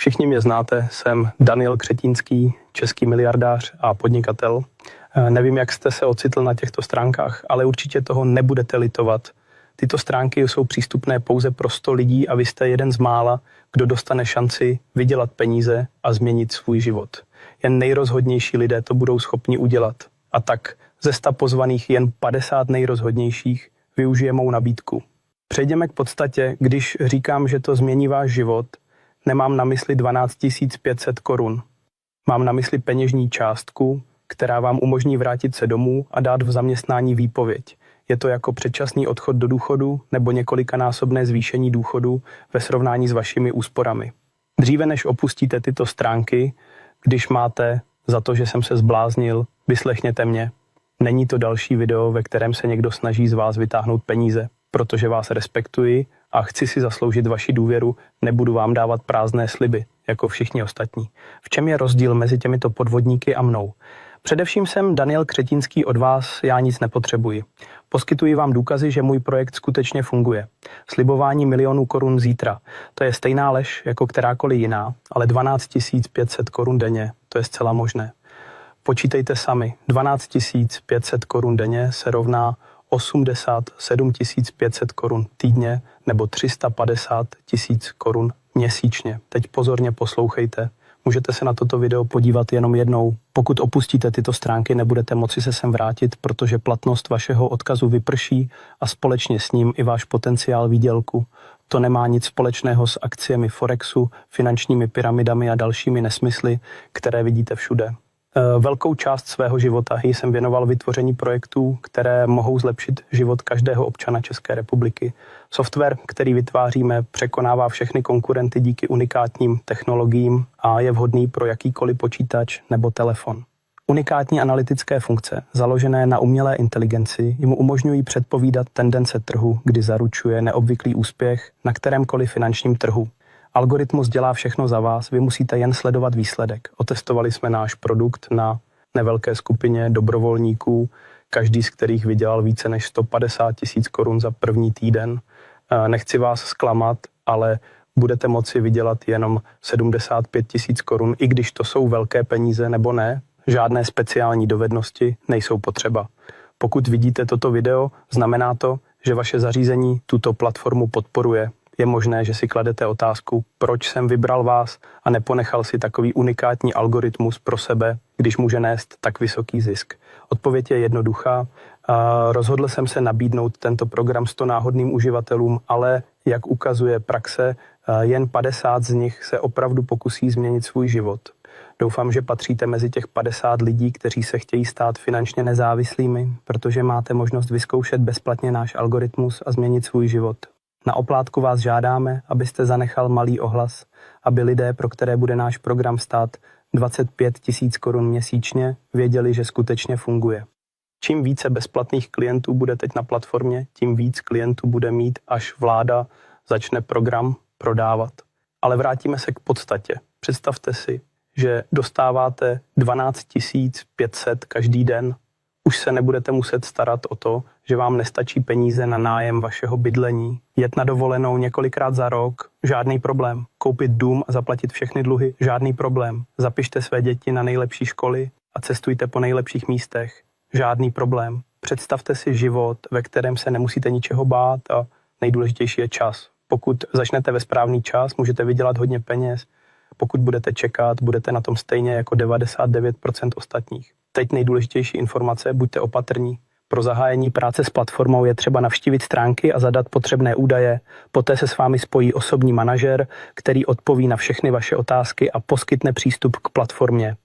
Všichni mě znáte, jsem Daniel Křetínský, český miliardář a podnikatel. Nevím, jak jste se ocitl na těchto stránkách, ale určitě toho nebudete litovat. Tyto stránky jsou přístupné pouze pro 100 lidí a vy jste jeden z mála, kdo dostane šanci vydělat peníze a změnit svůj život. Jen nejrozhodnější lidé to budou schopni udělat. A tak ze 100 pozvaných jen 50 nejrozhodnějších využije mou nabídku. Přejdeme k podstatě. Když říkám, že to změní váš život, nemám na mysli 12 500 korun. Mám na mysli peněžní částku, která vám umožní vrátit se domů a dát v zaměstnání výpověď. Je to jako předčasný odchod do důchodu nebo několikanásobné zvýšení důchodu ve srovnání s vašimi úsporami. Dříve než opustíte tyto stránky, když máte za to, že jsem se zbláznil, vyslechněte mě. Není to další video, ve kterém se někdo snaží z vás vytáhnout peníze. Protože vás respektuji a chci si zasloužit vaši důvěru, nebudu vám dávat prázdné sliby, jako všichni ostatní. V čem je rozdíl mezi těmito podvodníky a mnou? Především jsem Daniel Křetínský, od vás já nic nepotřebuji. Poskytuji vám důkazy, že můj projekt skutečně funguje. Slibování milionů korun zítra, to je stejná lež jako kterákoliv jiná, ale 12 500 korun denně, to je zcela možné. Počítejte sami, 12 500 korun denně se rovná 87 500 korun týdně nebo 350 000 korun měsíčně. Teď pozorně poslouchejte. Můžete se na toto video podívat jenom jednou. Pokud opustíte tyto stránky, nebudete moci se sem vrátit, protože platnost vašeho odkazu vyprší a společně s ním i váš potenciál výdělku. To nemá nic společného s akciemi Forexu, finančními pyramidami a dalšími nesmysly, které vidíte všude. Velkou část svého života jsem věnoval vytvoření projektů, které mohou zlepšit život každého občana České republiky. Software, který vytváříme, překonává všechny konkurenty díky unikátním technologiím a je vhodný pro jakýkoliv počítač nebo telefon. Unikátní analytické funkce, založené na umělé inteligenci, jim umožňují předpovídat tendence trhu, kdy zaručuje neobvyklý úspěch na kterémkoliv finančním trhu. Algoritmus dělá všechno za vás, vy musíte jen sledovat výsledek. Otestovali jsme náš produkt na nevelké skupině dobrovolníků, každý z kterých vydělal více než 150 000 korun za první týden. Nechci vás zklamat, ale budete moci vydělat jenom 75 000 korun, i když to jsou velké peníze nebo ne, žádné speciální dovednosti nejsou potřeba. Pokud vidíte toto video, znamená to, že vaše zařízení tuto platformu podporuje. Je možné, že si kladete otázku, proč jsem vybral vás a neponechal si takový unikátní algoritmus pro sebe, když může nést tak vysoký zisk. Odpověď je jednoduchá. Rozhodl jsem se nabídnout tento program 100 náhodným uživatelům, ale jak ukazuje praxe, jen 50 z nich se opravdu pokusí změnit svůj život. Doufám, že patříte mezi těch 50 lidí, kteří se chtějí stát finančně nezávislými, protože máte možnost vyzkoušet bezplatně náš algoritmus a změnit svůj život. Na oplátku vás žádáme, abyste zanechal malý ohlas, aby lidé, pro které bude náš program stát 25 000 korun měsíčně, věděli, že skutečně funguje. Čím více bezplatných klientů bude teď na platformě, tím víc klientů bude mít, až vláda začne program prodávat. Ale vrátíme se k podstatě. Představte si, že dostáváte 12 500 každý den. Už se nebudete muset starat o to, že vám nestačí peníze na nájem vašeho bydlení. Jet na dovolenou několikrát za rok, žádný problém. Koupit dům a zaplatit všechny dluhy, žádný problém. Zapište své děti na nejlepší školy a cestujte po nejlepších místech, žádný problém. Představte si život, ve kterém se nemusíte ničeho bát a nejdůležitější je čas. Pokud začnete ve správný čas, můžete vydělat hodně peněz. Pokud budete čekat, budete na tom stejně jako 99% ostatních. Teď nejdůležitější informace, buďte opatrní. Pro zahájení práce s platformou je třeba navštívit stránky a zadat potřebné údaje. Poté se s vámi spojí osobní manažer, který odpoví na všechny vaše otázky a poskytne přístup k platformě.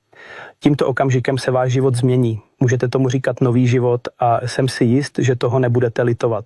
Tímto okamžikem se váš život změní. Můžete tomu říkat nový život a jsem si jist, že toho nebudete litovat.